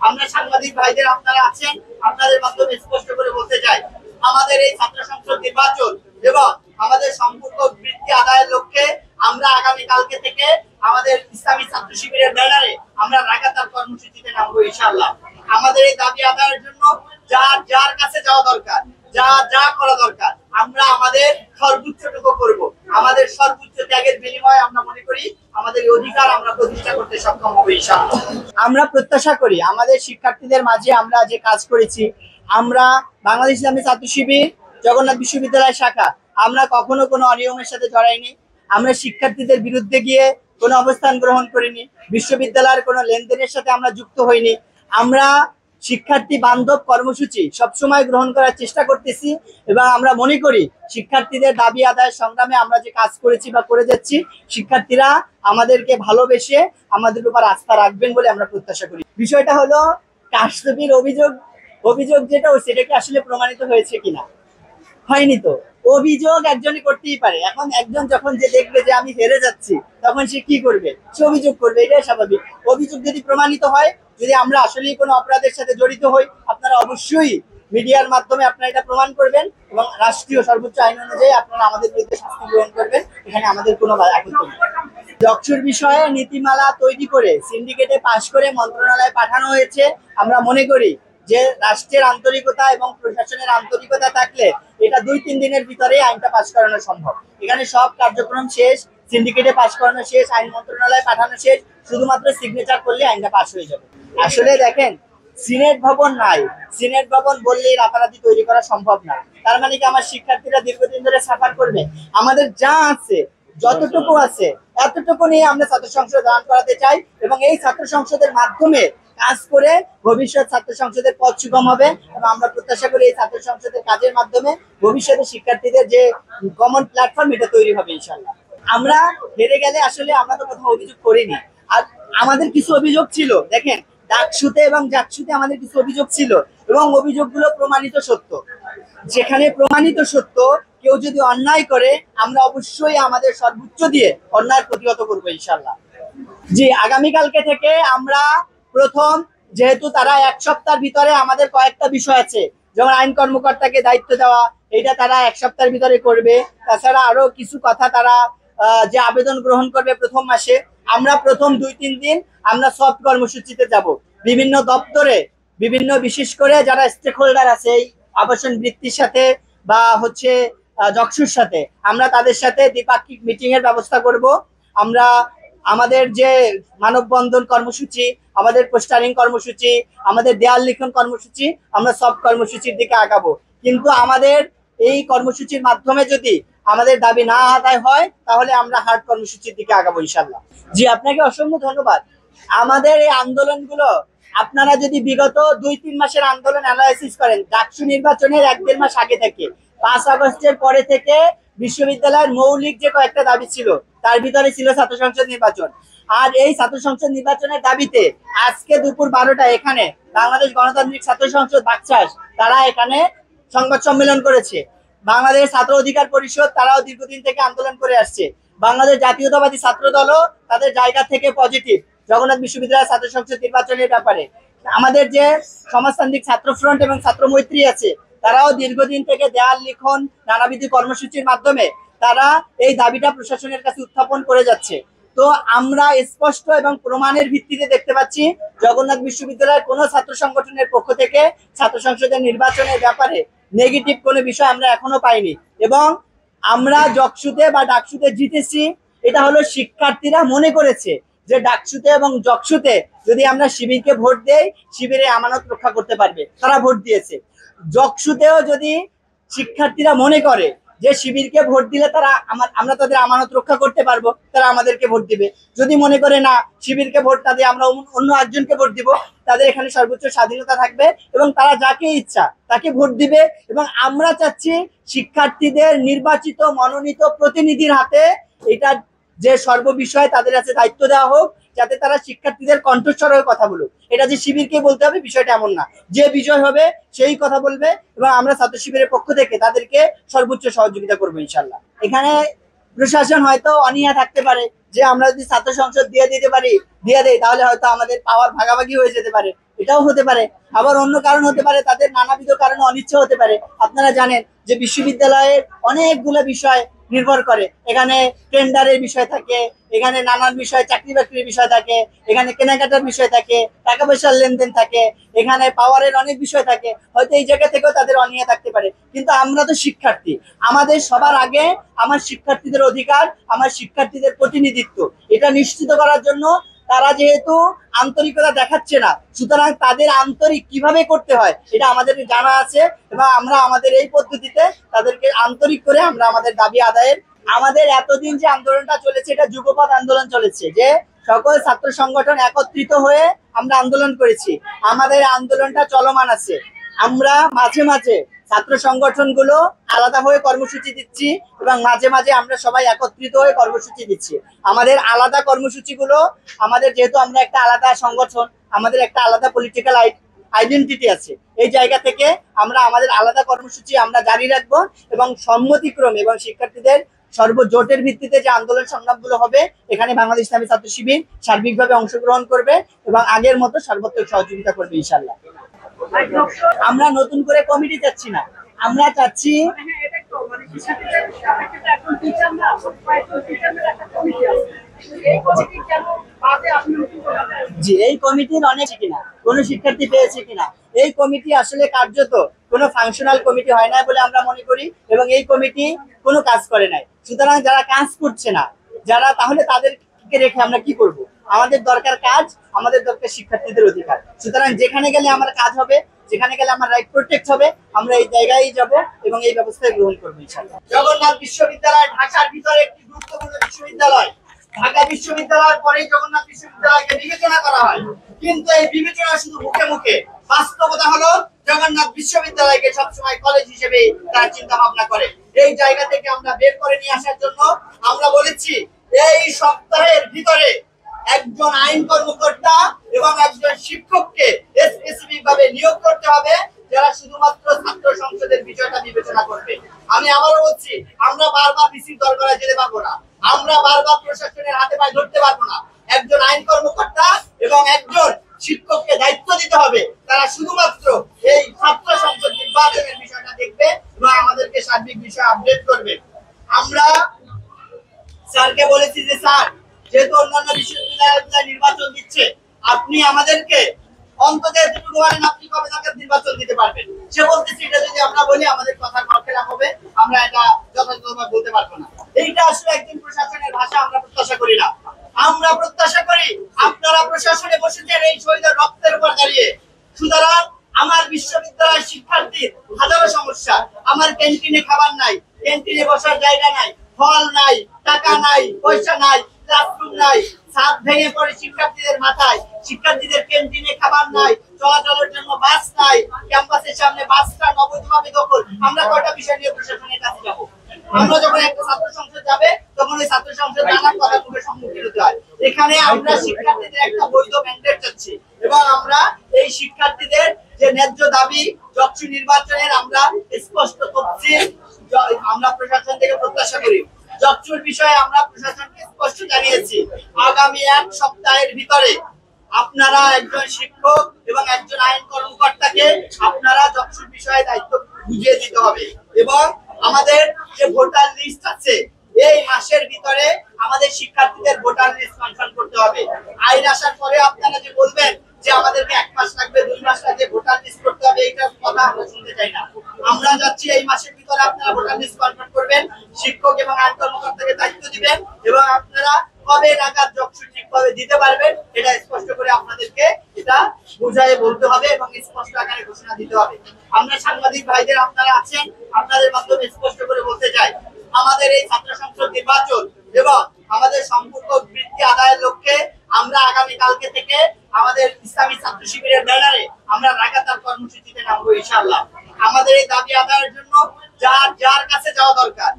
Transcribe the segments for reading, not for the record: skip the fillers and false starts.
আমরা সাংবাদিক ভাইদের আপনারা আছেন, আপনাদের মাধ্যমে স্পষ্ট করে বলতে চাই, আমাদের এই ছাত্র সংসদ নির্বাচন এবং আমাদের সম্পূর্ণ বৃত্তি আদায়ের লক্ষ্যে আমরা আগামী কালকে থেকে আমাদের ইসলামী ছাত্র শিবিরের ব্যানারে আমরা লাগাতার কর্মসূচিতে নামবো ইনশাআল্লাহ। আমাদের এই দাবি আদায়ের জন্য যার কাছে যাওয়া দরকার, যা করা দরকার, আমরা আমাদের সর্বোচ্চটুকু করব। আমাদের সর্বোচ্চ ত্যাগের বিনিময়ে আমরা মনে করি আমাদের অধিকার আমরা প্রতিষ্ঠা করতে সক্ষম হব ইনশাআল্লাহ। আমরা প্রত্যাশা করি আমাদের শিক্ষার্থীদের মাঝে আমরা যে কাজ করেছি, আমরা বাংলাদেশ ইসলামী ছাত্র শিবির জগন্নাথ বিশ্ববিদ্যালয় শাখা আমরা কখনো কোনো অনিয়মের সাথে জড়াইনি। আমরা শিক্ষার্থীদের বিরুদ্ধে গিয়ে কোনো অবস্থান গ্রহণ করিনি। বিশ্ববিদ্যালয়ের কোনো লেনদেনের সাথে আমরা যুক্ত হইনি। আমরা শিক্ষার্থী বান্ধব কর্মসূচি সবসময় গ্রহণ করার চেষ্টা করতেছি এবং আমরা মনে করি শিক্ষার্থীদের দাবি আদায়ের সংগ্রামে আমরা যে কাজ করেছি বা করে যাচ্ছি, শিক্ষার্থীরা আমাদেরকে ভালোবেসে আমাদের উপর আস্থা রাখবেন বলে আমরা প্রত্যাশা করি। বিষয়টা হলো কারচুপির অভিযোগ যেটা, সেটা কি আসলে প্রমাণিত হয়েছে কিনা? হয়নি তো। অভিযোগ একজনই করতেই পারে। এখন একজন যখন যে দেখবে যে আমি হেরে যাচ্ছি, তখন সে কি করবে? সে অভিযোগ করবে, এটাই স্বাভাবিক। অভিযোগ যদি প্রমাণিত হয়, যদি আমরা আসলেই কোনো অপরাধের সাথে জড়িত হই, আপনারা অবশ্যই মিডিয়ার মাধ্যমে আপনারা এটা প্রমাণ করবেন এবং রাষ্ট্রীয় সর্বোচ্চ আইন অনুযায়ী আপনারা আমাদের বিরুদ্ধে শাস্তি গ্রহণ করবেন। এখানে আমাদের কোনো আপত্তি নেই। যকসুর বিষয়ে নীতিমালা তৈরি করে সিন্ডিকেটে পাশ করে মন্ত্রণালয়ে পাঠানো হয়েছে। আমরা মনে করি যে রাষ্ট্রের আন্তরিকতা এবং প্রশাসনের আন্তরিকতা থাকলে এটা 2-3 দিনের ভিতরে আইনটা পাশ করানো সম্ভব। এখানে সব কার্যক্রম শেষ, সিন্ডিকেটে পাশ করানো শেষ, আইন মন্ত্রণালয়ে পাঠানো শেষ, শুধুমাত্র সিগনেচার করলে আইনটা পাশ হয়ে যাবে। আসলে দেখেন, সিনেট ভবন নাই, সিনেট ভবন বললেই রাতারাতি তৈরি করা সম্ভব না। তার মানে কি আমার শিক্ষার্থীরা দীর্ঘদিন ধরে সাফার করবে? আমাদের যা আছে, যতটুকু আছে, এতটুকু নিয়ে আমরা ছাত্র সংসদ দান করাতে চাই এবং এই ছাত্র সংসদের মাধ্যমে কাজ করে ভবিষ্যৎ ছাত্র সংসদের পথ সুগম হবে এবং আমরা প্রত্যাশা করি এই ছাত্র সংসদের কাজের মাধ্যমে ভবিষ্যতে শিক্ষার্থীদের যে কমন প্ল্যাটফর্ম, এটা তৈরি হবে ইনশাআল্লাহ। আমরা হেরে গেলে আসলে আমরা তো কোথাও অভিযোগ করিনি। আর আমাদের কিছু অভিযোগ ছিল, দেখেন, ডাকসুতে এবং জাকসুতে আমাদের কিছু অভিযোগ ছিল এবং অভিযোগগুলো প্রমাণিত সত্য। যেখানে প্রমাণিত সত্য, কেউ যদি অন্যায় করে, আমরা অবশ্যই আমাদের সর্বোচ্চ দিয়ে অন্যায় প্রতিহত করবো ইনশাআল্লাহ। জি, আগামীকালকে থেকে আমরা প্রথম, যেহেতু তারা 1 সপ্তাহের ভিতরে আমাদের কয়েকটা বিষয় আছে, যেমন আইন কর্মকর্তাকে দায়িত্ব দেওয়া, এটা তারা 1 সপ্তাহের ভিতরে করবে। তাছাড়া আরো কিছু কথা তারা যে আবেদন গ্রহণ করবে প্রথম মাসে, আমরা প্রথম 2-3 দিন আমরা সফট কর্মসূচিতে যাব। বিভিন্ন দপ্তরে, বিভিন্ন বিশেষ করে যারা স্টেক হোল্ডার আছে এই আবাসন বৃত্তির সাথে বা হচ্ছে যকসুর সাথে, আমরা তাদের সাথে দ্বিপাক্ষিক মিটিং এর ব্যবস্থা করব। আমরা আমাদের যে মানববন্ধন কর্মসূচি, আমাদের পোস্টারিং কর্মসূচি, আমাদের দেয়াল লিখন কর্মসূচি, আমরা সব কর্মসূচির দিকে আগাবো। কিন্তু আমাদের এই কর্মসূচির মাধ্যমে যদি আমাদের দাবি না আদায় হয়, তাহলে আমরা হার্ড কর্মসূচির দিকে আগাবো ইনশাআল্লাহ। জি, আপনাকে অসংখ্য ধন্যবাদ। আমাদের এই আন্দোলনগুলো আপনারা যদি বিগত 2-3 মাসের আন্দোলন অ্যানালাইসিস করেন, ডাকসু নির্বাচনের 1-1.5 মাস আগে থেকে 5 আগস্টের পরে থেকে বিশ্ববিদ্যালয়ের মৌলিক যে কয়েকটা দাবি ছিল, তার ভিতরে ছিল ছাত্র সংসদ নির্বাচন। আর এই ছাত্র সংসদ নির্বাচনের দাবিতে আজকে দুপুর 12টায় এখানে বাংলাদেশ গণতান্ত্রিক ছাত্র সংসদ বাকশাস তারা এখানে সংবাদ সম্মেলন করেছে। বাংলাদেশ ছাত্র অধিকার পরিষদ তারাও দীর্ঘদিন থেকে আন্দোলন করে আসছে। বাংলাদেশ জাতীয়তাবাদী ছাত্র দলও তাদের জায়গা থেকে পজিটিভ জগন্নাথ বিশ্ববিদ্যালয় ছাত্র সংসদ নির্বাচনের ব্যাপারে। আমাদের যে সমাজতান্ত্রিক ছাত্র ফ্রন্ট এবং ছাত্র মৈত্রী আছে, তারাও দীর্ঘদিন থেকে দেয়াল লিখন, নানাবিধ কর্মসূচির মাধ্যমে তারা এই দাবিটা প্রশাসনের কাছে উত্থাপন করে যাচ্ছে। তো আমরা স্পষ্ট এবং প্রমাণের ভিত্তিতে দেখতে পাচ্ছি জগন্নাথ বিশ্ববিদ্যালয়ের কোনো ছাত্র সংগঠনের পক্ষ থেকে ছাত্র সংসদের নির্বাচনের ব্যাপারে নেগেটিভ কোনো বিষয় আমরা এখনো পাইনি। এবং আমরা যকসুতে বা ডাকসুতে জিতেছি, এটা হলো শিক্ষার্থীরা মনে করেছে যে ডাকসুতে এবং যকসুতে যদি আমরা শিবিরকে ভোট দেই, শিবিরে আমানত রক্ষা করতে পারবে, তারা ভোট দিয়েছে। যকসুতেও যদি শিক্ষার্থীরা মনে করে যে শিবিরকে ভোট দিলে আমরা তাদের আমানত রক্ষা করতে পারবো, তারা আমাদেরকে ভোট দিবে। যদি মনে করে না শিবিরকে ভোট না দিয়ে আমরা অন্য একজনকে ভোট দিব, তাদের এখানে সর্বোচ্চ স্বাধীনতা থাকবে এবং তারা যাকে ইচ্ছা তাকে ভোট দিবে। এবং আমরা চাচ্ছি শিক্ষার্থীদের নির্বাচিত মনোনীত প্রতিনিধির হাতে এটা যে সর্ববিষয়ে তাদের কাছে দায়িত্ব দেওয়া হোক, যাতে তারা শিক্ষার্থীদের কণ্ঠস্বর হয়ে কথা বলুক। এটা যে শিবিরকে বলতে হবে বিষয়টা এমন না, যে বিজয় হবে সেই কথা বলবে এবং আমরা ছাত্র শিবিরের পক্ষ থেকে তাদেরকে সর্বোচ্চ সহযোগিতা করবো ইনশাল্লাহ। এখানে প্রশাসন হয়তো অনীহা থাকতে পারে যে আমরা যদি ছাত্র সংসদ দিয়ে দেই তাহলে হয়তো আমাদের পাওয়ার ভাগাভাগি হয়ে যেতে পারে, এটাও হতে পারে। আবার অন্য কারণ হতে পারে, তাদের নানাবিধ কারণে অনিচ্ছা হতে পারে। আপনারা জানেন যে বিশ্ববিদ্যালয়ের অনেকগুলো বিষয় নির্ভর করে, এখানে টেন্ডারের বিষয় থাকে, এখানে নানান বিষয়, চাকরি বাকরির বিষয় থাকে, এখানে কেনাকাটার বিষয় থাকে, টাকা পয়সার লেনদেন থাকে, এখানে পাওয়ারের অনেক বিষয় থাকে। হয়তো এই জায়গা থেকেও তাদের অনীহা থাকতে পারে, কিন্তু আমরা তো শিক্ষার্থী, আমাদের সবার আগে আমার শিক্ষার্থীদের অধিকার, আমার শিক্ষার্থীদের প্রতিনিধিত্ব, এটা নিশ্চিত করার জন্য তারা যেহেতু আন্তরিকতা দেখাচ্ছে না, সুতরাং তাদের আন্তরিক কিভাবে করতে হয় এটা আমাদের জানা আছে, এবং আমরা আমাদের এই পদ্ধতিতে তাদেরকে আন্তরিক করে আমরা আমাদের দাবি আদায়ের, আমাদের এতদিন যে আন্দোলনটা চলেছে এটা যুগপৎ আন্দোলন চলেছে, যে সকল ছাত্র সংগঠন একত্রিত হয়ে আমরা আন্দোলন করেছি। আমাদের আন্দোলনটা চলমান আছে। আমরা মাঝে মাঝে ছাত্র সংগঠনগুলো আলাদা হয়ে কর্মসূচি দিচ্ছি, এবং মাঝে মাঝে আমরা সবাই একত্রিত হয়ে কর্মসূচি দিচ্ছি। আমাদের আলাদা কর্মসূচিগুলো, আমাদের যেহেতু আমরা একটা আলাদা সংগঠন, আমাদের একটা আলাদা পলিটিক্যাল আইডেন্টিটি আছে, এই জায়গা থেকে আমরা আমাদের আলাদা কর্মসূচি আমরা জারি রাখবো, এবং সম্মতিক্রমে এবং শিক্ষার্থীদের সর্বজোটের ভিত্তিতে যে আন্দোলন সংগ্রামগুলো হবে, এখানে বাংলাদেশ ইসলামী ছাত্র শিবির সার্বিকভাবে অংশগ্রহণ করবে এবং আগের মতো সর্বোত্তম সহযোগিতা করবে ইনশাআল্লাহ। আমরা নতুন করে কমিটি চাচ্ছি না, আমরা চাচ্ছি জি এই কমিটির অনেক কিনা কোনো শিক্ষার্থী পেয়েছে কিনা, এই কমিটি আসলে কার্যত কোনো ফাংশনাল কমিটি হয় না বলে আমরা মনে করি, এবং এই কমিটি কোনো কাজ করে নাই। সুতরাং যারা কাজ করছে না, যারা, তাহলে তাদেরকে রেখে আমরা কি করব? আমাদের দরকার কাজ, আমাদের দরকার শিক্ষার্থীদের অধিকার। সুতরাং যেখানে গেলে আমার কাজ হবে, যেখানে গেলে আমার রাইট প্রোটেক্ট হবে, আমরা এই জায়গায় যাব এবং এই ব্যবস্থায় গ্রহণ করবো ইনশাআল্লাহ। জগন্নাথ বিশ্ববিদ্যালয় ঢাকার ভিতরে একটি গুরুত্বপূর্ণ বিশ্ববিদ্যালয়। ঢাকা বিশ্ববিদ্যালয়ের পরেই জগন্নাথ বিশ্ববিদ্যালয়কে বিবেচনা করা হয়, কিন্তু এই বিবেচনা শুধু মুখে মুখে, বাস্তবতা হলো জগন্নাথ বিশ্ববিদ্যালয়কে সবসময় কলেজ হিসেবে তারা চিন্তা ভাবনা করে। এই জায়গা থেকে আমরা বের করে নিয়ে আসার জন্য আমরা বলেছি এই সপ্তাহের ভিতরে একজন আইন কর্মকর্তা এবং একজন শিক্ষককে স্পেসিফিক ভাবে নিয়োগ করতে হবে, যারা শুধুমাত্র ছাত্র সংসদের বিষয়টা বিবেচনা করবে। আমি আবারও বলছি, আমরা বারবার বিসির দরবারে যেতে পারবো না, আমরা বারবার প্রশাসনের হাতে পায়ে ধরতে পারবো না। একজন আইন কর্মকর্তা এবং একজন শিক্ষককে দায়িত্ব দিতে হবে, তারা শুধুমাত্র এই ছাত্র সংসদ নির্বাচনের বিষয়টা দেখবে এবং আমাদেরকে সার্বিক বিষয় আপডেট করবে। আমরা স্যারকে বলেছি যে স্যার, যেহেতু অন্যান্য বিশ্ববিদ্যালয় নির্বাচন দিচ্ছে, আপনি আমাদেরকে অন্তত এতটুকু বলেন আপনি কবে নাগাদ নির্বাচন দিতে পারবেন। সে বলতেছে এটা যদি আমরা বলি আমাদের কথার খরখেলাপ হবে, আমরা এটা যথাযথভাবে বলতে পারবো না। এইটা আসলে একজন প্রশাসনের ভাষা আমরা প্রত্যাশা করি না। আমরা প্রত্যাশা করি আপনারা প্রশাসনে বসেছেন এই শহীদের রক্তের উপর দাঁড়িয়ে। সুতরাং আমার বিশ্ববিদ্যালয়ের শিক্ষার্থীর হাজারো সমস্যা, আমার ক্যান্টিনে খাবার নাই, ক্যান্টিনে বসার জায়গা নাই, ফল নাই, টাকা নাই, পয়সা নাই, ক্লাসরুম নাই, ছাদ ভেঙে পড়ে শিক্ষার্থীদের মাথায়, শিক্ষার্থীদের ক্যান্টিনে খাবার নাই, চলাচলের জন্য বাস নাই, ক্যাম্পাসের সামনে বাসটা অবৈধভাবে দখল। আমরা কয়টা বিষয় নিয়ে প্রশাসনের কাছে যাব? আমরা যখন একটা ছাত্র সংসদ যাবে তখন ওই ছাত্র সংসদ নানান কথাগুলোর সম্মুখীন হতে হয়। এখানে আমরা শিক্ষার্থীদের একটা বৈধ ম্যান্ডেট চাচ্ছি, এবং আমরা এই শিক্ষার্থীদের যে ন্যায্য দাবি যক্ষু নির্বাচনের আমরা স্পষ্ট তফসিল আমরা প্রশাসন থেকে প্রত্যাশা করি। যক্ষুর বিষয়ে আমরা প্রশাসনকে স্পষ্ট জানিয়েছি, আগামী এক সপ্তাহের ভিতরে আপনারা একজন শিক্ষক এবং একজন আইন কর্মকর্তাকে আপনারা যক্ষুর বিষয়ে দায়িত্ব বুঝিয়ে দিতে হবে, এবং আমাদের যে ভোটার লিস্ট আছে এই মাসের ভিতরে আমাদের শিক্ষার্থীদের ভোটার লিস্ট কনফার্ম করতে হবে। আইন আসার পরে আপনারা যে বলবেন যে আমাদেরকে 1 মাস লাগবে, 2 মাস লাগবে ভোটার লিস্ট করতে হবে, এইটার কথা আমরা শুনতে চাই না। আমরা যাচ্ছি এই মাসের ভিতরে আপনারা ভোটার লিস্ট কনফার্ম করবেন, শিক্ষক এবং আইন কর্মকর্তাকে দায়িত্ব দিবেন, এবং আপনারা কবে নাগাদ যক্ষু ঠিকভাবে দিতে পারবেন এটা স্পষ্ট করে আপনাদেরকে এটা বুঝায় বলতে হবে এবং স্পষ্ট আকারে ঘোষণা দিতে হবে। আমরা সাংবাদিক ভাইদের আপনারা আছেন, আপনাদের মাধ্যমে স্পষ্ট করে বলতে চাই, আমাদের এই ছাত্র সংসদ নির্বাচন এবং আমাদের সম্পূর্ণ বৃত্তি আদায়ের লক্ষ্যে আমরা আগামী কালকে থেকে আমাদের ইসলামী ছাত্র শিবিরের ব্যানারে আমরা লাগাতার কর্মসূচিতে নামবো ইনশাআল্লাহ। আমাদের এই দাবি আদায়ের জন্য যার কাছে যাওয়া দরকার,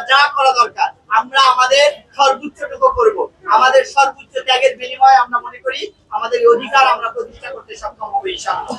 যা করা দরকার, আমরা আমাদের সর্বোচ্চটুকু করব। আমাদের সর্বোচ্চ ত্যাগের বিনিময়ে আমরা মনে করি আমাদের অধিকার আমরা প্রতিষ্ঠা করতে সক্ষম হবো ইনশাআল্লাহ।